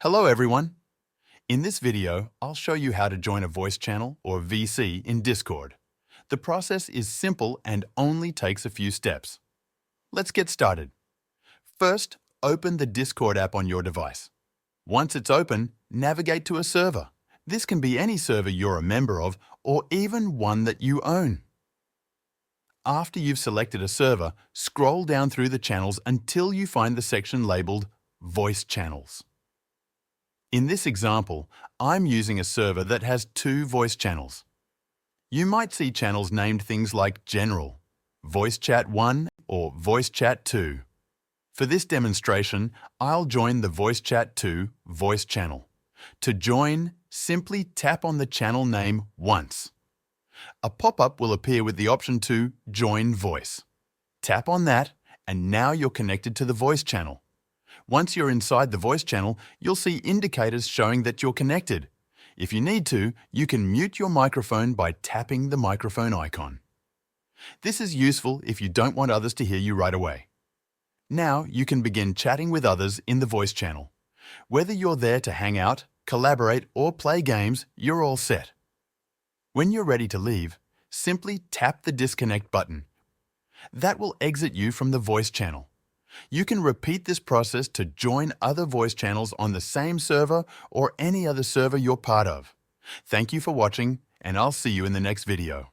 Hello everyone! In this video, I'll show you how to join a voice channel or VC in Discord. The process is simple and only takes a few steps. Let's get started. First, open the Discord app on your device. Once it's open, navigate to a server. This can be any server you're a member of or even one that you own. After you've selected a server, scroll down through the channels until you find the section labeled Voice Channels. In this example, I'm using a server that has 2 voice channels. You might see channels named things like General, Voice Chat 1 or Voice Chat 2. For this demonstration, I'll join the Voice Chat 2 voice channel. To join, simply tap on the channel name once. A pop-up will appear with the option to Join Voice. Tap on that, and now you're connected to the voice channel. Once you're inside the voice channel, you'll see indicators showing that you're connected. If you need to, you can mute your microphone by tapping the microphone icon. This is useful if you don't want others to hear you right away. Now you can begin chatting with others in the voice channel. Whether you're there to hang out, collaborate, or play games, you're all set. When you're ready to leave, simply tap the disconnect button. That will exit you from the voice channel. You can repeat this process to join other voice channels on the same server or any other server you're part of. Thank you for watching, and I'll see you in the next video.